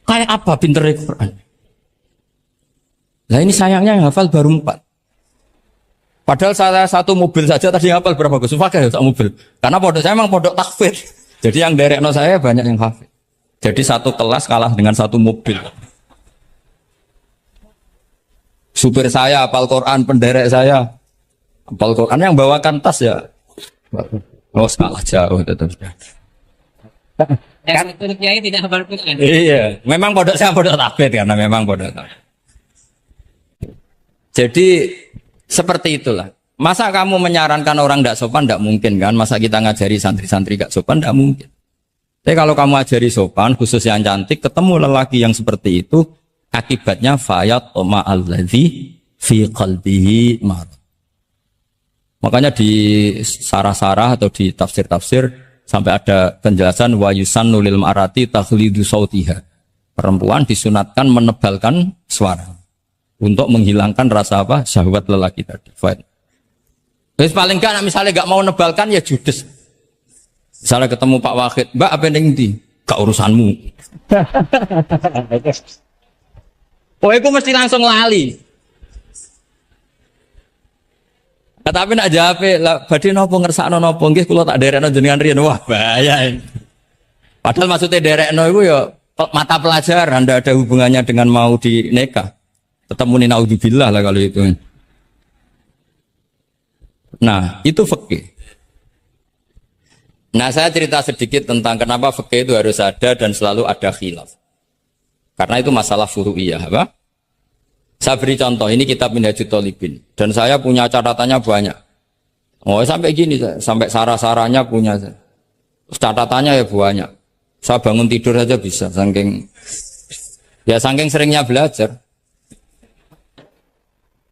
Kayak apa pinternya Quran? Nah ini sayangnya yang hafal baru 4. Padahal saya satu mobil saja tadi hafal berapa Gus? Pakai satu mobil. Karena pondok saya memang pondok takfir. Jadi yang derekno saya banyak yang hafal. Jadi satu kelas kalah dengan satu mobil. Supir saya hafal Quran, penderek saya hafal Quran, yang bawakan tas ya. Oh kalah jauh tetap. Yang sebetulnya tidak hafal Quran. Iya, memang pondok saya pondok takfir karena memang pondok takfir. Jadi seperti itulah. Masa kamu menyarankan orang tidak sopan? Tidak mungkin kan. Masa kita ngajari santri-santri gak sopan? Tidak mungkin. Tapi kalau kamu ajari sopan, khusus yang cantik, ketemu lelaki yang seperti itu, akibatnya fayat oma alladzi fi qalbihi marad. Makanya di sarah-sarah atau di tafsir-tafsir sampai ada penjelasan wa yusannu lil marati takhlidu sautiha. Perempuan disunatkan menebalkan suara untuk menghilangkan rasa apa? Syahwat lelaki tadi. Fine. Terus paling enggak misalnya enggak mau nebalkan ya judes. Misalnya ketemu Pak Wahid, "Mbak apa ning ndi?" "Gak urusanmu." Oh, itu mesti langsung lali. Nah, tapi nak jawab, "Lah badhe napa ngersakno napa nggih kula tak derekno jenengan riyen." Wah, bahaya. Padahal maksudnya derekno iku ya mata pelajaran, tidak ada hubungannya dengan mau dinikah. Tetap muni naudzubillah lah kalau itu. Nah, itu fikih. Nah, saya cerita sedikit tentang kenapa fikih itu harus ada dan selalu ada khilaf. Karena itu masalah furu'iyah, apa? Saya beri contoh, ini kitab Minhajut Thalibin. Dan saya punya catatannya banyak. Oh, sampai gini, sampai sarah-sarahnya punya. Catatannya ya banyak. Saya bangun tidur saja bisa, saking seringnya belajar.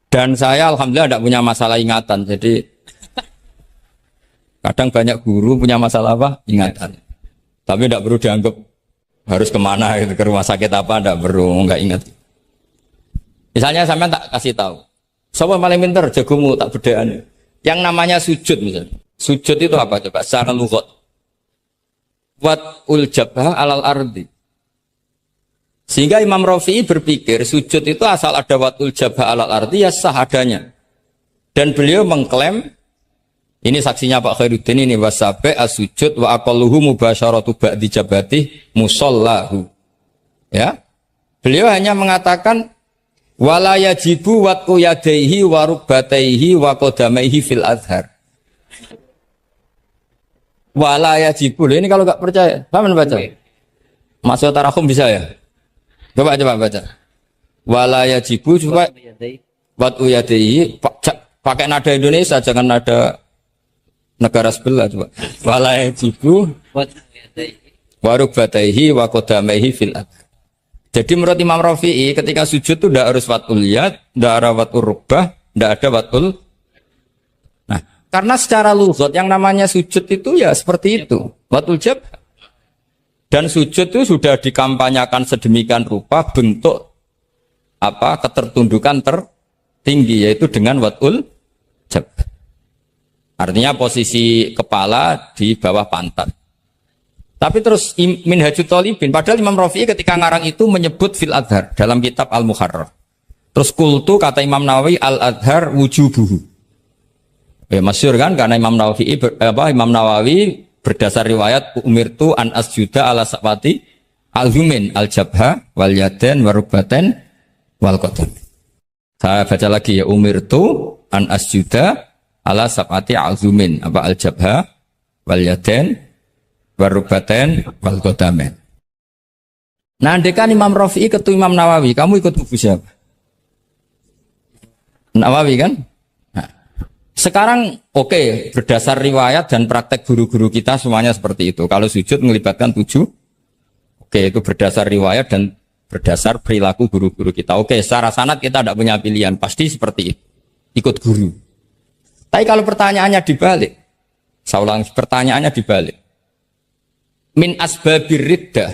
Dan saya alhamdulillah tidak punya masalah ingatan. Jadi kadang banyak guru punya masalah apa? Ingatan. Tapi tidak perlu dianggap harus kemana gitu, ke rumah sakit apa, tidak perlu, nggak ingat. Misalnya saya tak kasih tahu. Siapa paling pintar? Jagomu tak bedaan. Yang namanya sujud misalnya. Sujud itu apa coba? Secara lughat. Wat ul jabha alal ardi. Sehingga Imam Rafi'i berpikir sujud itu asal ada watul jabha alal ardi ya sah adanya. Dan beliau mengklaim, ini saksinya Pak Khairuddin ini, wasabe as-sujud wa aqalluhu mubasyaratu ba'di jabati musallahu. Ya. Beliau hanya mengatakan wala yajibu wat'u yadaihi wa rukbataihi wa qadamaihi fil azhar. Wala yajibu. Ini kalau enggak percaya, sama baca. Masuk tarakum bisa ya? Coba baca. Wala yajibu coba wat uyadaihi pakai nada Indonesia jangan nada negara sebelah coba. Wala yajibu waruk bataihi wa qadamaihi fil ard. Jadi menurut Imam Rafi'i ketika sujud itu tidak harus watul yad, tidak ada watul rukbah, tidak ada watul. Nah, karena secara lughat yang namanya sujud itu ya seperti itu, watul jab. Dan sujud itu sudah dikampanyakan sedemikian rupa bentuk apa ketertundukan tertinggi yaitu dengan watul jab. Artinya posisi kepala di bawah pantat. Tapi terus Minhajut Thalibin, padahal Imam Rafi'i ketika ngarang itu menyebut fil adhar dalam kitab Al-Muharrar. Terus kultu kata Imam Nawawi al-adhar wujubuhu. Ya masyhur kan karena Imam Nawawi berdasar riwayat umirtu an asjuda ala sabati al-humin al-jabha wal yaden warubaten wal qadam. Saya baca lagi ya, umirtu an asjuda ala sabati al-humin apa al-jabha wal yaden warubaten wal qadamen. Nah, andekan Imam Rafi'i ketemu Imam Nawawi, kamu ikut kubu siapa? Nawawi kan? Sekarang oke, berdasar riwayat dan praktek guru-guru kita semuanya seperti itu. Kalau sujud melibatkan 7, oke itu berdasar riwayat dan berdasar perilaku guru-guru kita. Oke, secara sanad kita tidak punya pilihan, pasti seperti itu. Ikut guru. Tapi kalau pertanyaannya dibalik, saya ulang, pertanyaannya dibalik. Min asbabir riddah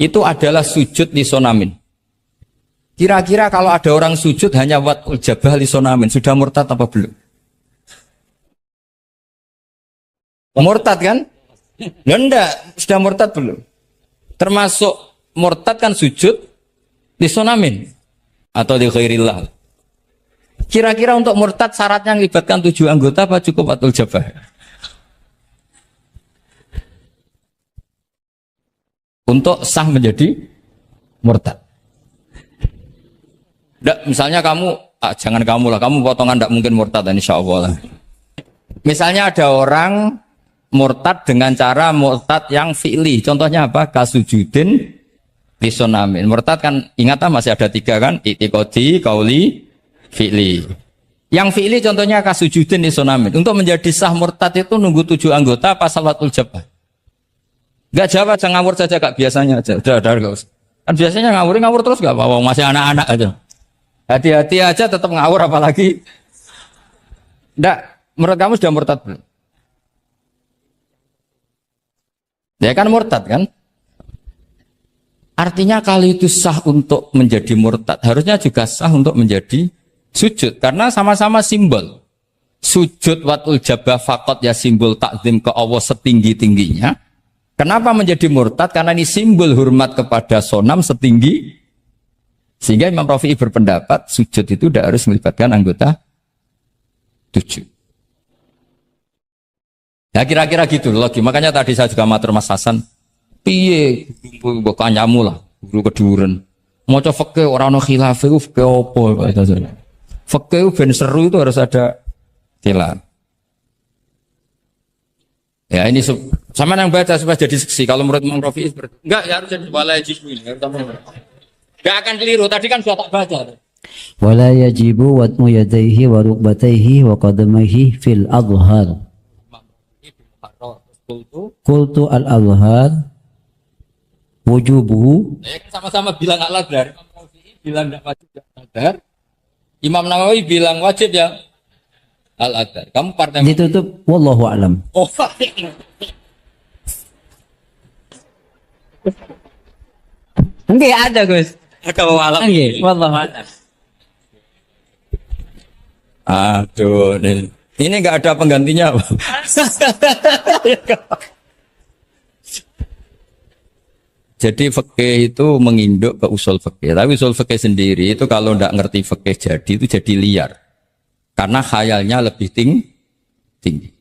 itu adalah sujud lisonamin. Kira-kira kalau ada orang sujud hanya watul jabah lisonamin, sudah murtad apa belum? Murtad kan? Enggak, sudah murtad belum? Termasuk murtad kan sujud di sonamin atau di khairillah. Kira-kira untuk murtad syaratnya melibatkan 7 anggota apa cukup watul jabah? Untuk sah menjadi murtad. Nggak, misalnya kamu, jangan kamu lah, kamu potongan tidak mungkin murtad, insya Allah lah. Misalnya ada orang murtad dengan cara murtad yang fi'li. Contohnya apa? Kasujudin lisonamin. Murtad kan, ingat masih ada 3 kan? Itikodi, kauli, fi'li. Yang fi'li contohnya kasujudin lisonamin. Untuk menjadi sah murtad itu nunggu 7 anggota apa salatul jabah? Gak jawab, jangan ngawur saja kak, biasanya aja. Udah, gak usah. Kan biasanya ngawur terus gak apa-apa, masih anak-anak aja. Hati-hati aja tetap ngawur apalagi. Nggak, menurut kamu sudah murtad belum? Ya kan murtad kan? Artinya kalau itu sah untuk menjadi murtad, harusnya juga sah untuk menjadi sujud. Karena sama-sama simbol. Sujud watul jabah fakot ya simbol takzim ke Allah setinggi-tingginya. Kenapa menjadi murtad? Karena ini simbol hormat kepada sonam setinggi. Sehingga Imam Rafi'i berpendapat sujud itu tidak harus melibatkan anggota 7. Ya kira-kira gitu loh. Makanya tadi saya juga matur Mas Hasan. Piye guru kanyamu lah, guru keduren. Maca fikih ora ono khilaf iku fikih opo kata saya. Fikih ben seru itu harus ada khilaf. Ya ini sama yang baca supaya jadi seksi. Kalau menurut Imam Rafi'i enggak ya harus jadi wala yajibu ini. Enggak akan keliru. Tadi kan sudah tak baca. Wala yajibu watmu yadayhi wa rukbatayhi wa qadamayhi fil adhar. Qultu al-adhar wujubuhu. Ya sama-sama bilang al-adhar. Imam Rafi'i bilang enggak wajib al-adhar. Imam Nawawi bilang wajib ya al-adhar. Kamu partai ditutup wallahu a'lam. Oh. Enggak ada, Gus. Ada walau. Nggih, wallahu a'lam. Aduh, ini enggak ada penggantinya. Jadi fikih itu menginduk ke usul fikih. Tapi usul fikih sendiri itu kalau enggak ngerti fikih jadi itu jadi liar. Karena khayalnya lebih tinggi.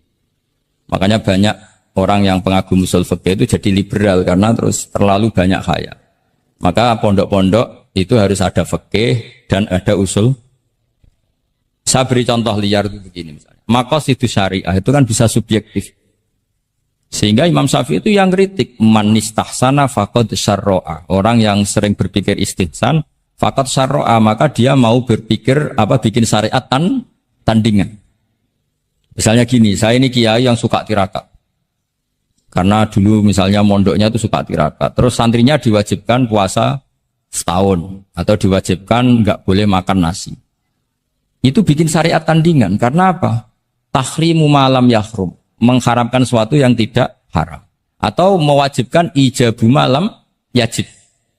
Makanya banyak orang yang pengagum usul fikih itu jadi liberal karena terus terlalu banyak khayal. Maka pondok-pondok itu harus ada fikih dan ada usul. Saya beri contoh liar itu begini misalnya. Maqasidus syariah itu kan bisa subjektif. Sehingga Imam Syafi'i itu yang kritik man istahsana faqad syarra'a. Orang yang sering berpikir istihsan faqad syarra'a, maka dia mau berpikir bikin syariat tandingan. Misalnya gini, saya ini kiai yang suka tirakat. Karena dulu misalnya mondoknya itu suka tirakat. Terus santrinya diwajibkan puasa setahun atau diwajibkan nggak boleh makan nasi. Itu bikin syariat tandingan. Karena apa? Tahrimu malam yahrum, mengharamkan sesuatu yang tidak haram. Atau mewajibkan ijabu malam yajib.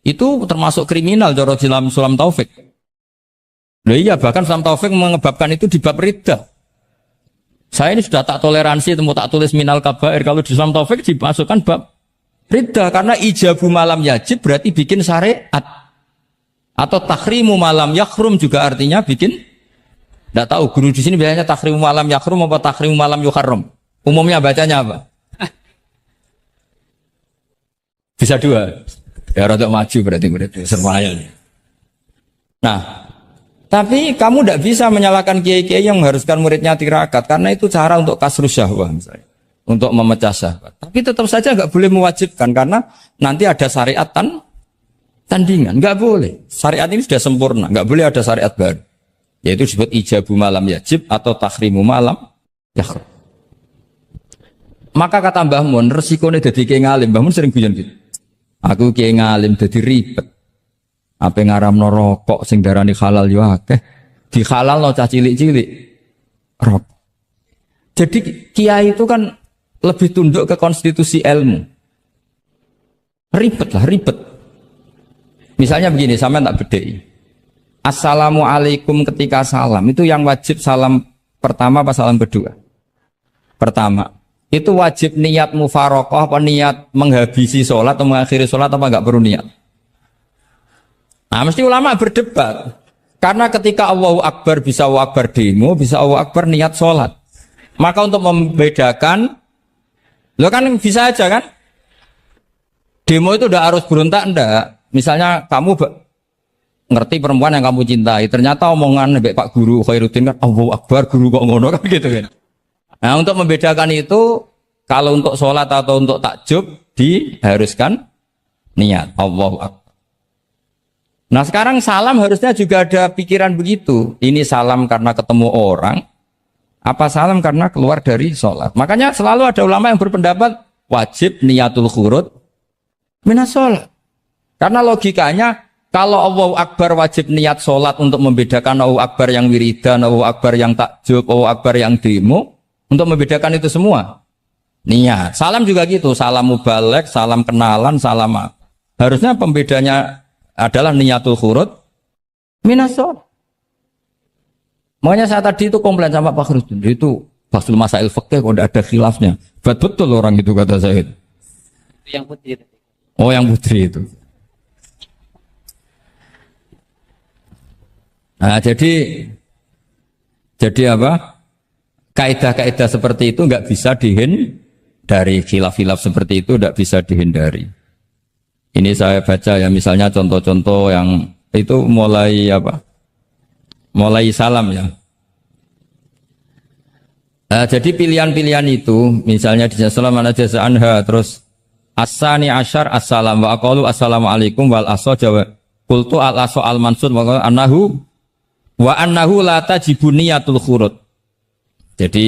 Itu termasuk kriminal cara Sulam Taufik. Nah iya, bahkan Sulam Taufik menyebabkan itu di bab riddah. Saya ini sudah tak toleransi, temu tak tulis minal kabair. Kalau di Sulam Taufik dimasukkan bab riddah. Karena ijabu malam yajib berarti bikin syariat. Atau tahrimu malam yakhrum juga artinya bikin. Tidak tahu, guru di sini biasanya tahrimu malam yakhrum apa tahrimu malam yukharram. Umumnya bacanya apa? Bisa dua. Ya rada maju berarti sermaya. Nah, tapi kamu tidak bisa menyalahkan kiai-kiai yang mengharuskan muridnya tirakat karena itu cara untuk kasrus syahwah misalnya, untuk memecah syahwat. Tapi tetap saja nggak boleh mewajibkan karena nanti ada syariat tandingan, nggak boleh. Syariat ini sudah sempurna, nggak boleh ada syariat baru. Yaitu disebut ijabu malam yajib atau tahrimu malam yakhrum. Maka kata Mbah Mun, resikonya jadi kiai ngalim. Mbah Mun sering guyon gitu. Aku kiai ngalim jadi ribet. Apa ngaramno rokok sing darani halal yo akeh. Di halalno cah cilik-cilik rokok. Jadi kiai itu kan lebih tunduk ke konstitusi ilmu. Ribet. Misalnya begini, sampean tak bedheki. Assalamualaikum ketika salam itu yang wajib salam pertama apa salam kedua? Pertama. Itu wajib niat mufarokoh apa niat menghabisi sholat atau mengakhiri sholat apa enggak perlu niat? Nah, mesti ulama berdebat. Karena ketika Allahu Akbar bisa Allahu Akbar demo, bisa Allahu Akbar niat sholat. Maka untuk membedakan, lo kan bisa aja kan? Demo itu udah harus berontak enggak? Misalnya kamu ngerti perempuan yang kamu cintai, ternyata omongan Pak Guru Khairuddin kan Allahu Akbar, guru kok ngono kan gitu kan. Nah, untuk membedakan itu, kalau untuk sholat atau untuk takjub diharuskan niat Allahu Akbar. Nah, sekarang salam harusnya juga ada pikiran begitu. Ini salam karena ketemu orang, apa salam karena keluar dari sholat. Makanya selalu ada ulama yang berpendapat wajib niatul khurud minas sholat. Karena logikanya kalau Allahu Akbar wajib niat sholat untuk membedakan Allahu Akbar yang wiridan, Allahu Akbar yang takjub, Allahu Akbar yang demo, untuk membedakan itu semua niat. Salam juga gitu, salam mubalek, salam kenalan, salam apa. Harusnya pembedanya adalah niatul khurud minas sholat. Makanya saya tadi itu komplain sama Pak Khairuddin, itu Fasul Masail Fikih kok tidak ada khilafnya. Betul orang itu kata saya. Itu yang putih. Oh, yang putri itu. Nah, jadi apa? Kaidah-kaidah seperti itu nggak bisa dihindari, khilaf-khilaf seperti itu nggak bisa dihindari. Ini saya baca ya, misalnya contoh-contoh yang itu mulai apa? Mulai salam ya. Nah, jadi pilihan-pilihan itu, misalnya di salam ana jasa anha, terus asani asyar assalam wa aqalu assalamualaikum wal aso jawa qultu al aso al mansur wa annahu la tajibu niyatul khurud. Jadi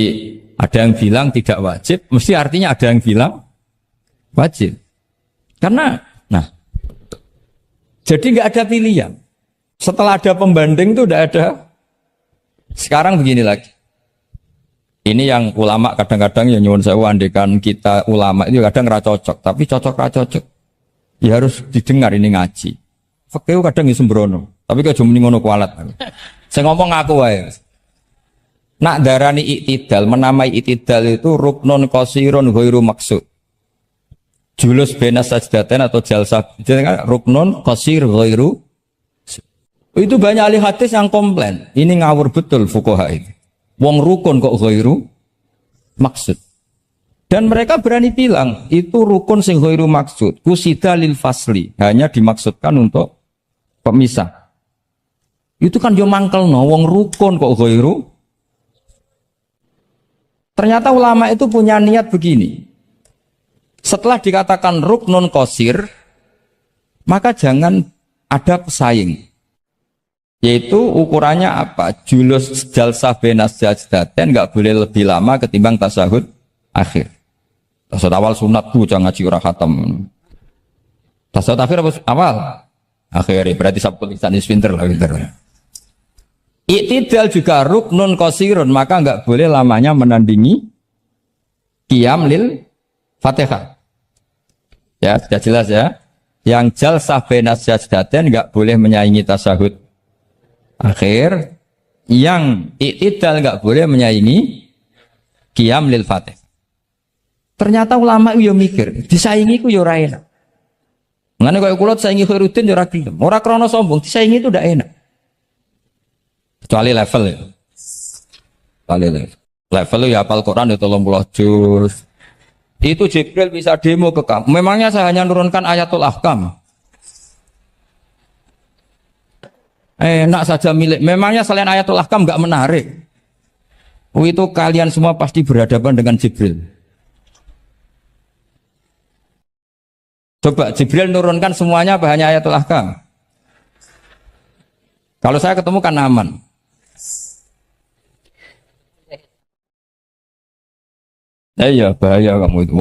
ada yang bilang tidak wajib, mesti artinya ada yang bilang wajib. Karena nah, jadi nggak ada pilihan. Setelah ada pembanding itu udah ada. Sekarang begini lagi. Ini yang ulama kadang-kadang ya nyuwun sewu, andekan kita ulama itu kadang ra cocok, tapi cocok ra cocok. Ya harus didengar ini ngaji. Fikih kadang ya sembrono, tapi kok cuma ngono kualat. Saya ngomong aku wae. Nak darani iktidal, menamai iktidal itu ruknun qasirun ghairu maksud. Julus bena sajdatain atau jalsah, jadi ruknun qasir ghairu. Itu banyak ahli hadis yang komplain. Ini ngawur betul fuqaha itu. Wong rukun kok ghairu maksud. Dan mereka berani bilang itu rukun sing ghairu maksud. Kusida lil fasli, hanya dimaksudkan untuk pemisah. Itu kan yo mangkelno wong rukun kok ghairu. Ternyata ulama itu punya niat begini. Setelah dikatakan ruknun qasir, maka jangan ada pesaing. Yaitu ukurannya apa? Julus jalsah benas sajdatain enggak boleh lebih lama ketimbang tasyahud akhir. Tasyahud awal sunat tuh jangan ngaji ora khatam. Tasyahud akhir apa awal? Akhir, berarti sabtu lisan pinter lah pinter. Iktidal juga ruknun qasirun, maka enggak boleh lamanya menandingi qiyam lil Fatihah. Ya, sudah jelas ya. Yang jalsah benas sajdatain enggak boleh menyaingi tasyahud akhir, yang iktidal enggak boleh menyaingi qiyam lil Fatih. Ternyata ulama itu mikir, disaingi ku yo ora enak. Ngene kaya kula saingi Khairuddin yo ora gelem. Ora krana sombong, disaingi itu ndak enak. Kecuali level ya. Kecuali level. Level ya hafal Quran ya 30 juz. Itu Jibril bisa demo ke kamu. Memangnya saya hanya nurunkan ayatul ahkam. Enak saja milik. Memangnya selain ayatul ahkam enggak menarik. Oh, itu kalian semua pasti berhadapan dengan Jibril. Coba Jibril nurunkan semuanya apa hanya ayatul ahkam? Kalau saya ketemu kan aman. Iya bahaya kamu itu.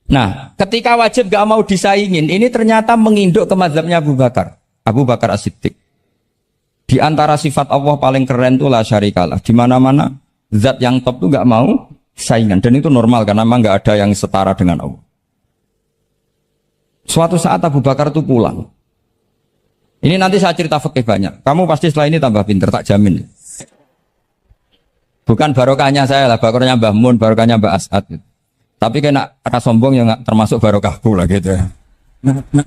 Nah, ketika wajib gak mau disaingin, ini ternyata menginduk ke mazhabnya Abu Bakar. Abu Bakar As-Siddiq. Di antara sifat Allah paling keren itu la syarikalah. Di mana-mana zat yang top itu gak mau saingan, dan itu normal karena memang gak ada yang setara dengan Allah. Suatu saat Abu Bakar itu pulang. Ini nanti saya cerita fikih banyak. Kamu pasti setelah ini tambah pinter, tak jamin. Bukan barokahnya saya lah, barokahnya Mbah Mun, barokahnya Mbah As'ad. Tapi kena rasa sombong yang termasuk barokahku lah gitu ya.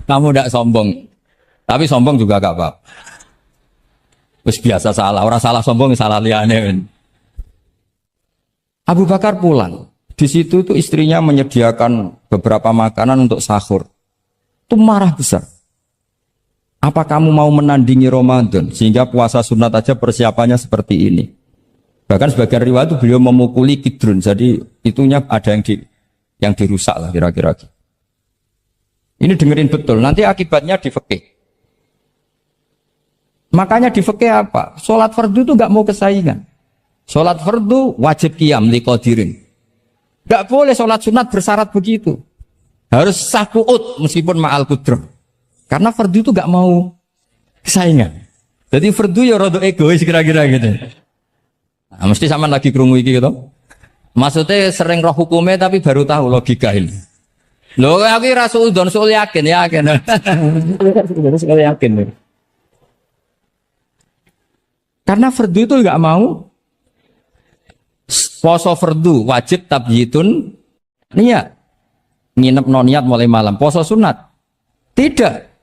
Kamu tidak sombong. Tapi sombong juga gak apa-apa. Terus biasa salah. Orang salah sombong, salah liane. Abu Bakar pulang. Di situ tuh istrinya menyediakan beberapa makanan untuk sahur. Itu marah besar. Apa kamu mau menandingi Ramadan sehingga puasa sunat aja persiapannya seperti ini? Bahkan sebagian riwayat itu beliau memukuli Kidrun. Jadi itunya ada yang dirusak lah kira-kira. Ini dengerin betul. Nanti akibatnya di fikih. Makanya di fikih apa? Sholat fardu itu gak mau kesaingan. Sholat fardu wajib qiyam liqadirin. Gak boleh sholat sunat bersyarat begitu. Harus sah qu'ud meskipun ma'al qudrah. Karena fardu itu gak mau kesaingan. Jadi fardu ya rada egois kira-kira gitu. Nah, mesti sama lagi krungu iki gitu. Maksudnya sering roh hukumnya tapi baru tahu logika ini. Loh aku rasul don sul yakin. Yakin. Karena fardu itu gak mau. Poso fardu wajib tabyitun niat. Nginep no niat mulai malam. Poso sunat tidak.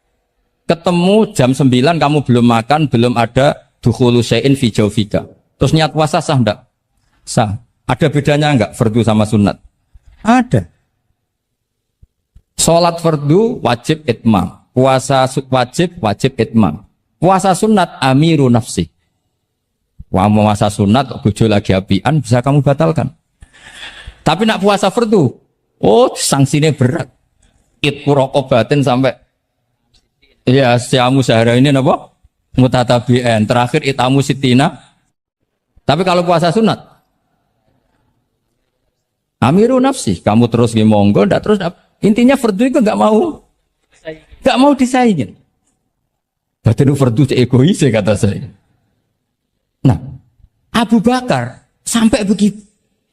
Ketemu jam 9 kamu belum makan, belum ada dukhulu syai'in fi jawfika. Terus niat puasa sah enggak? Sah. Ada bedanya enggak fardu sama sunat? Ada. Salat fardu wajib itmam. Puasa wajib itmam. Puasa sunat amiru nafsi. Wah, puasa sunat bojo lagi apian bisa kamu batalkan. Tapi nak puasa fardu, oh sanksinya berat. Itku rokobatin sampai ya siamu sehari ini apa? Mutatabi'an. Terakhir itamu sitina. Tapi kalau puasa sunat amiru nafsi, kamu terus monggo, ndak terus. Intinya fardu itu nggak mau disaingin. Berarti itu fardu egois ya kata saya. Nah, Abu Bakar sampai begitu.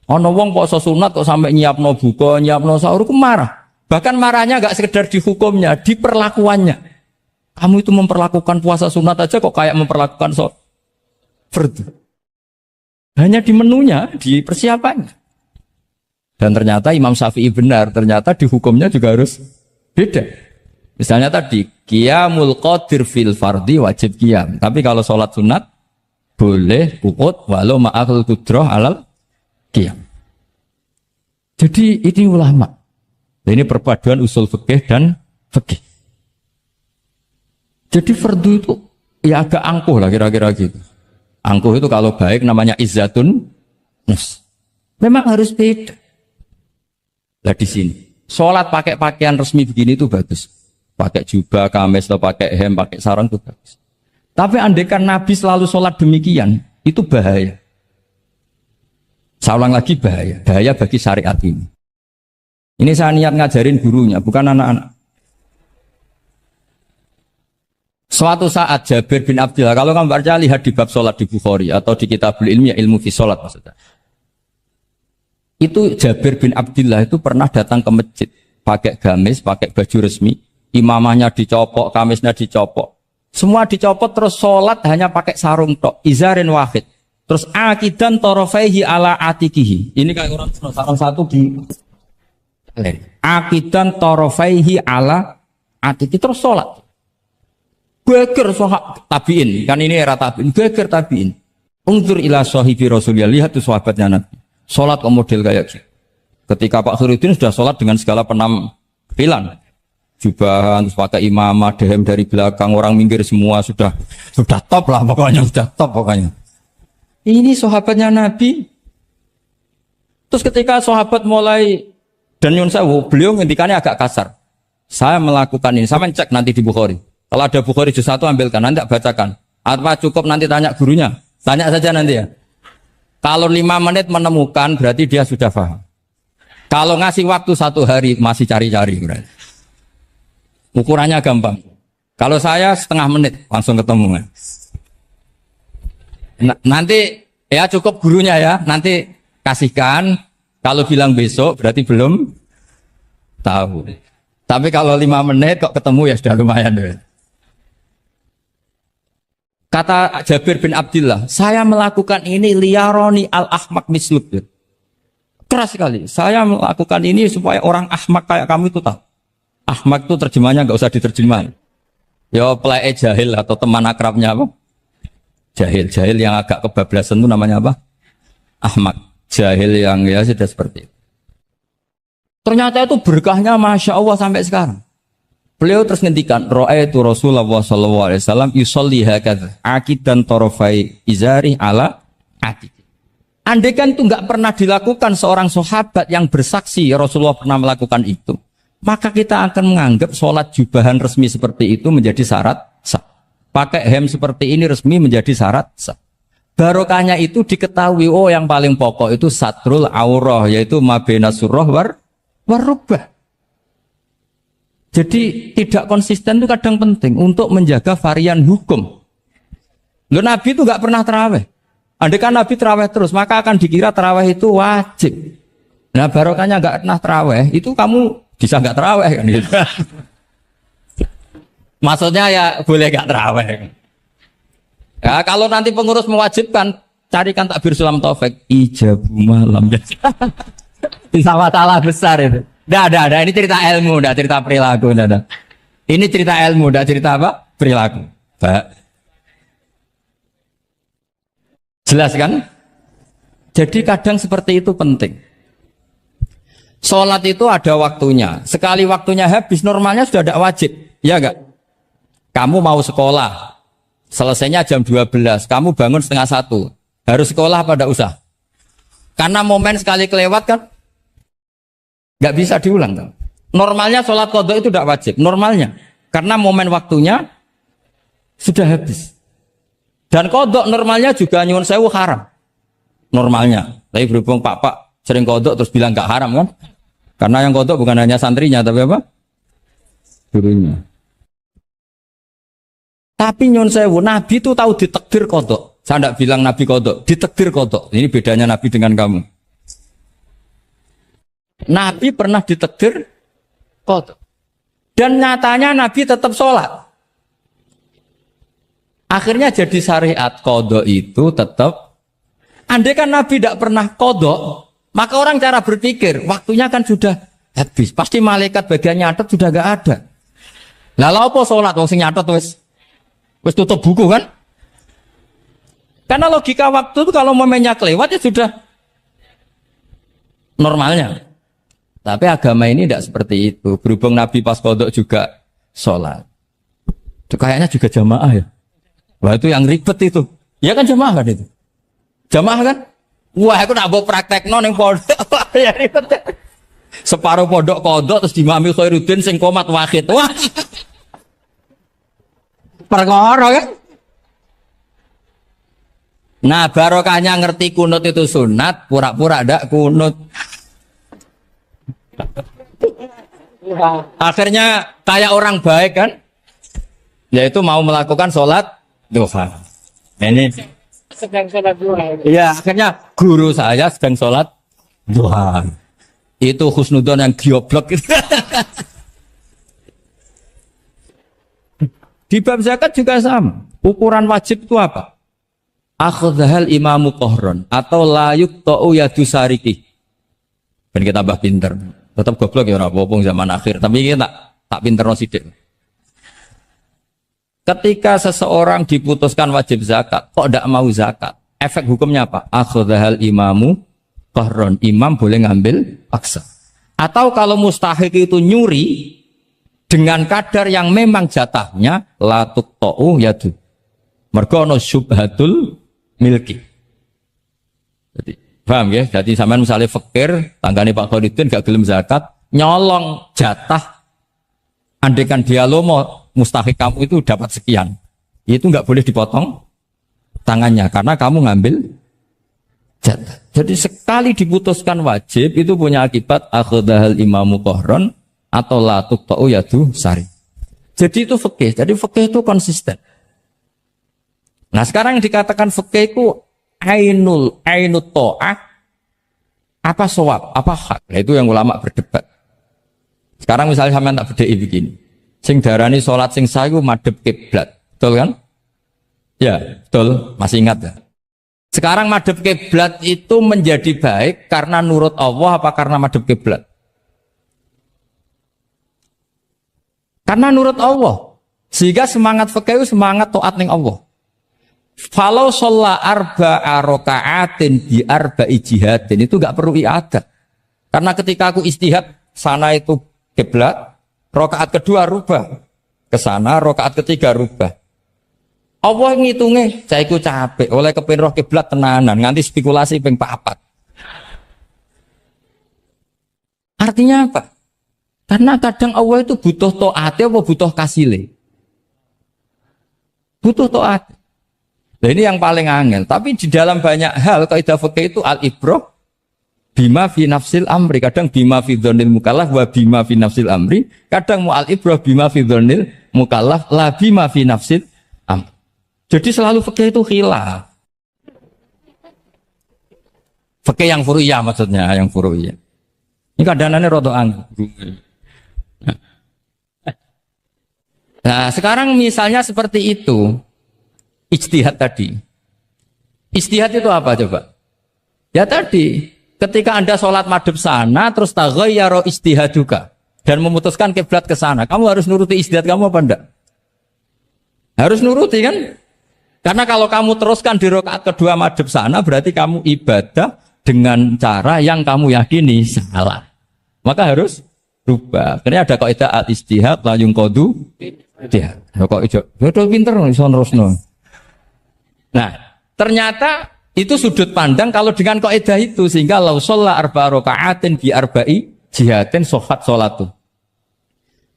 Ono wong poso sunat kok sampai nyiapno buka, nyiapno sahur, ku marah. Bahkan marahnya nggak sekedar di hukumnya, di perlakuannya. Kamu itu memperlakukan puasa sunat aja kok kayak memperlakukan fardu. Hanya di menunya, di persiapannya. Dan ternyata Imam Syafi'i benar, ternyata di hukumnya juga harus beda. Misalnya tadi, qiyamul qadir fil fardi wajib qiyam. Tapi kalau sholat sunat, boleh qu'ud walau ma'al qudrah alal qiyam. Jadi ini ulama. Ini perpaduan usul fikih dan fikih. Jadi fardu itu ya agak angkuh lah kira-kira gitu. Angkuh itu kalau baik namanya izzatun nafs. Memang harus beda. Lah di sini, sholat pakai pakaian resmi begini itu bagus. Pakai jubah, kamis, atau pakai hem, pakai sarung itu bagus. Tapi andaikan Nabi selalu sholat demikian, itu bahaya. Saya ulang lagi bahaya. Bahaya bagi syariat ini. Ini saya niat ngajarin gurunya, bukan anak-anak. Suatu saat Jabir bin Abdillah, kalau kamu baca lihat di bab sholat di Bukhari atau di Kitabul Ilmi, ilmu fi sholat maksudnya. Itu Jabir bin Abdillah itu pernah datang ke masjid pakai gamis, pakai baju resmi, imamahnya dicopok, kamisnya dicopok, semua dicopot, terus sholat hanya pakai sarung tok, izarin wahid, terus akidan torofaihi ala atikihi. Ini kayak orang sarung satu di akidan torofaihi ala atiki, terus sholat. Geger sahabat tabiin, kan ini era tabiin, geger tabiin. Ungtur ila sahibi Rasulullah, lihat tuh sahabatnya Nabi. Sholat ke model kayak gitu. Ketika Pak Khairuddin sudah sholat dengan segala penampilan, jubahan, terus pakai imamah, dehem dari belakang, orang minggir semua sudah top lah pokoknya, sudah top pokoknya. Ini sahabatnya Nabi. Terus ketika sahabat mulai dan nyun sewu, beliau ngendikannya agak kasar. Saya melakukan ini, saya cek nanti di Bukhari. Kalau ada Bukhari juz 1 ambilkan, nanti bacakan. Apa cukup nanti tanya gurunya? Tanya saja nanti ya. Kalau 5 menit menemukan berarti dia sudah paham. Kalau ngasih waktu 1 hari masih cari-cari berarti. Ukurannya gampang. Kalau saya setengah menit langsung ketemu. Nanti ya cukup gurunya ya. Nanti kasihkan. Kalau bilang besok berarti belum tahu. Tapi kalau 5 menit kok ketemu ya sudah lumayan deh. Kata Jabir bin Abdillah, saya melakukan ini liyaroni al-ahmak misluk. Keras sekali. Saya melakukan ini supaya orang ahmak kayak kamu itu tahu. Ahmak itu terjemahnya nggak usah diterjemah. Ya pelai jahil atau teman akrabnya apa? Jahil yang agak kebablasan itu namanya apa? Ahmak. Jahil yang ya sudah seperti itu. Ternyata itu berkahnya Masya Allah sampai sekarang. Beliau terus ngendikan, Ra'aitu Rasulullah sallallahu alaihi wasallam yusolli hakadha akidan tarafai izari ala atid. Andai kan itu nggak pernah dilakukan seorang sahabat yang bersaksi Rasulullah pernah melakukan itu, maka kita akan menganggap sholat jubahan resmi seperti itu menjadi syarat sah. Pakai hem seperti ini resmi menjadi syarat sah. Barokahnya itu diketahui, oh yang paling pokok itu satrul aurah, yaitu mabena surah warubah. Jadi tidak konsisten itu kadang penting untuk menjaga varian hukum. Loh, Nabi itu nggak pernah terawih. Andai kan Nabi terawih terus, maka akan dikira terawih itu wajib. Nah barokahnya nggak pernah terawih, itu kamu bisa nggak terawih kan gitu. Maksudnya ya boleh nggak terawih. Ya kalau nanti pengurus mewajibkan, carikan takbir sulam taufik ijabu malam. Bisa masalah besar itu. Dah, ini cerita ilmu, dah cerita perilaku, dah. Ini cerita ilmu, dah cerita apa? Perilaku. Pak. Jelas kan? Jadi kadang seperti itu penting. Sholat itu ada waktunya. Sekali waktunya habis, normalnya sudah tidak wajib. Ya enggak? Kamu mau sekolah, selesainya jam 12, kamu bangun setengah 1. Harus sekolah pada usah. Karena momen sekali kelewat kan, nggak bisa diulang kan? Normalnya sholat qadha itu tidak wajib, normalnya. Karena momen waktunya sudah habis. Dan qadha normalnya juga nyuwun sewu haram. Normalnya. Tapi berhubung Pak sering qadha terus bilang nggak haram kan? Karena yang qadha bukan hanya santrinya tapi apa? Gurunya. Tapi nyuwun sewu, Nabi itu tahu ditakdir qadha. Saya tidak bilang Nabi qadha, ditakdir qadha. Ini bedanya Nabi dengan kamu. Nabi pernah ditakdir qadha. Dan nyatanya Nabi tetap sholat. Akhirnya jadi syariat qadha itu tetap. Andai kan Nabi tidak pernah qadha, maka orang cara berpikir waktunya kan sudah habis. Pasti malaikat bagian nyatet sudah gak ada. Lalu apa sholat? Wong sing nyatet wis tutup buku kan? Karena logika waktu itu kalau momennya kelewat ya sudah normalnya. Tapi agama ini tidak seperti itu. Berhubung Nabi pas qadha juga sholat. Itu kayaknya juga jamaah ya. Wah itu yang ribet itu. Ya kan jamaah kan itu. Jamaah kan? Wah aku nak bawa praktek ning pondok. Ya ribet. Separuh pondok qadha terus dimami Khairuddin sing qomat wahid. Wah. Perkara kan? Nah barokahnya ngerti kunut itu sunat, pura-pura ndak kunut. Akhirnya kayak orang baik kan, yaitu mau melakukan sholat duha. Ini sedang sholat duha. Iya, akhirnya guru saya sedang sholat duha. Itu husnudon yang goblok itu. Di bab zakat juga sama. Ukuran wajib itu apa? Akhdhal imamu qahron atau layuk ta'u yadu sariki. Ben kita tambah pinter. Tetap goblok ya ora apa-apa zaman akhir, tapi kita tak pinterno sithik. Ketika seseorang diputuskan wajib zakat, kok tidak mau zakat? Efek hukumnya apa? Akhdhal imamu qahron. Imam boleh ngambil paksa. Atau kalau mustahik itu nyuri dengan kadar yang memang jatahnya la tuqta'u yadu. Mergo ana syubhatul milki. Jadi paham ya? Jadi sampean misalnya fakir, tanggane Pak Khairuddin gak gelem zakat, nyolong jatah. Andaikan dia lomo, mustahik kamu itu dapat sekian. Itu nggak boleh dipotong tangannya karena kamu ngambil jatah. Jadi sekali diputuskan wajib itu punya akibat akhdhal imamu qahron atau la tuqta'u yadu sari. Jadi itu fikih. Jadi fikih itu konsisten. Nah, sekarang yang dikatakan fikih itu ainut ta'ah apa shawab, apa hak. Nah, itu yang ulama berdebat. Sekarang misalnya sampean tak bedheki begini. Sing darani salat sing sah iku madhep kiblat. Betul kan? Ya, betul. Masih ingat ya? Sekarang madhep kiblat itu menjadi baik karena nurut Allah apa karena madhep kiblat? Karena nurut Allah. Sehingga semangat fikih itu semangat taat ning Allah. Falau sholla arba'a raka'atin bi arba'i jihadin itu enggak perlu i'adah. Karena ketika aku istihad sana itu kiblat, rakaat kedua rubah ke sana, rakaat ketiga rubah. Allah ngitungnya, saya iku capek oleh kepin roh kiblat tenanan nganti spekulasi ping 4. Artinya apa? Karena kadang Allah itu butuh taatnya apa butuh kasile? Butuh taat. Nah ini yang paling angel. Tapi di dalam banyak hal kaidah fikih itu al-ibrah bima fi nafsil amri. Kadang bima fi dzonil mukallaf wa bima fi nafsil amri. Kadang mu al-ibrah bima fi dzonil mukallaf la bima fi nafsil amri. Jadi selalu fikih itu khilaf. Fikih yang furu'iyah maksudnya, yang furu'iyah. Ini kadang-kadang rada angel. Nah, sekarang misalnya seperti itu, ijtihad tadi. Ijtihad itu apa coba? Ya tadi, ketika Anda sholat madhab sana, terus taghayyara ijtihaduka dan memutuskan kiblat ke sana, kamu harus nuruti ijtihad kamu apa enggak? Harus nuruti kan? Karena kalau kamu teruskan di rakaat kedua madhab sana, berarti kamu ibadah dengan cara yang kamu yakini salah. Maka harus rubah. Karena ada kaidah al-ijtihad la yunqadu ijtihad. Kok ijo, betul pinter iso nerusno. Nah, ternyata itu sudut pandang kalau dengan kaidah itu sehingga lau sholla arba'a raka'atin bi arba'i jihadin sahhat sholatu.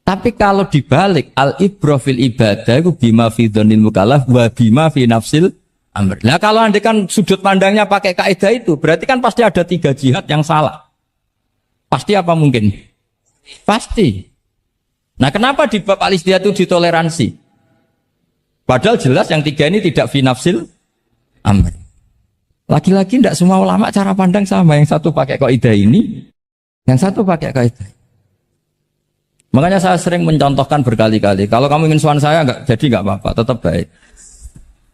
Tapi kalau dibalik al-ibrah fil ibadah itu bima fi dzonil mukallaf wa bima fi nafsil amr. Nah, kalau Anda kan sudut pandangnya pakai kaidah itu, berarti kan pasti ada 3 jihad yang salah. Pasti apa mungkin? Pasti. Nah, kenapa di bab al-ijtihad itu ditoleransi? Padahal jelas yang 3 ini tidak fi nafsil amr. Lagi-lagi tidak semua ulama cara pandang sama. Yang satu pakai kaidah ini, yang satu pakai kaidah. Makanya saya sering mencontohkan berkali-kali. Kalau kamu ingin sowan saya nggak apa-apa, tetap baik.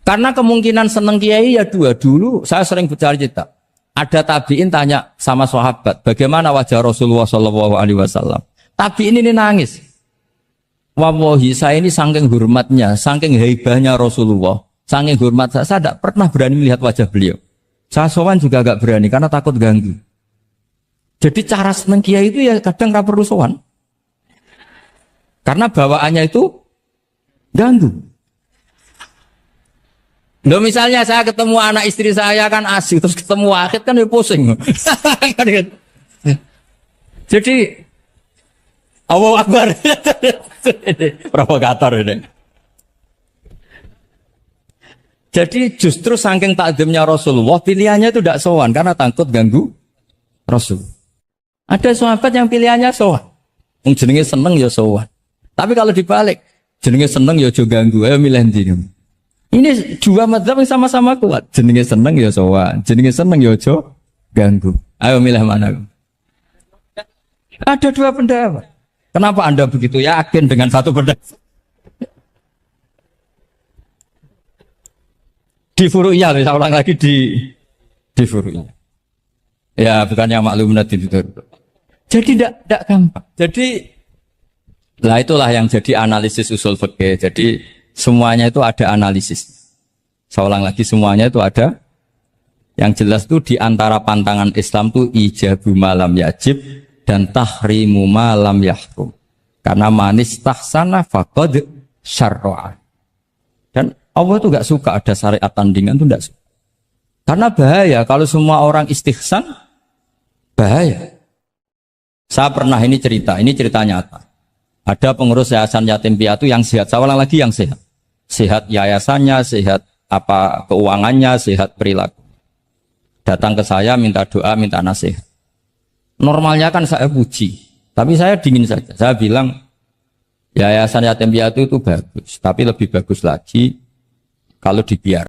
Karena kemungkinan seneng kiai ya 2. Dulu saya sering bercerita. Ada tabiin tanya sama sahabat, bagaimana wajah Rasulullah SAW. Tabiin ini nangis. Wallahi saya ini saking hormatnya, saking haibahnya Rasulullah, saking hormat saya tidak pernah berani melihat wajah beliau. Saya sowan juga agak berani karena takut ganggu. Jadi cara seneng kiai itu ya kadang nggak perlu sowan. Karena bawaannya itu ganggu. Loh misalnya saya ketemu anak istri saya kan asik, terus ketemu Wahid kan ya pusing. Jadi Allahu Akbar. Provokator ini. Jadi justru saking takdimnya Rasulullah, pilihannya itu tidak sowan karena takut ganggu Rasul. Ada sahabat yang pilihannya sowan. Yang jenenge seneng ya sowan. Tapi kalau dibalik, jenenge seneng ya aja ganggu, ayo milih ndi. Ini 2 madzhab yang sama-sama kuat. Jenenge seneng ya sowan, jenenge seneng ya aja ganggu. Ayo milih mana? Ada 2 pendapat. Kenapa Anda begitu yakin dengan satu pendapat? Di furu'iyah, saya ulang lagi di furu'iyah. Ya, bukannya maklum nanti itu. Jadi tidak gampang. Jadi lah itulah yang jadi analisis usul fikih. Jadi semuanya itu ada analisis. Saya ulang lagi, semuanya itu ada. Yang jelas itu di antara pantangan Islam itu ijabu malam yajib dan tahrimu malam yahrum. Karena manis tahsana faqad syarra'a. Dan Allah itu gak suka ada syariat tandingan itu gak suka. Karena bahaya kalau semua orang istihsan, bahaya. Saya pernah ini cerita nyata. Ada pengurus yayasan yatim piatu yang sehat. Saya ulang lagi yang sehat. Sehat yayasannya, sehat apa keuangannya, sehat perilaku. Datang ke saya minta doa, minta nasihat. Normalnya kan saya puji, tapi saya dingin saja. Saya bilang yayasan yatim piatu itu bagus, tapi lebih bagus lagi kalau dibiarkan.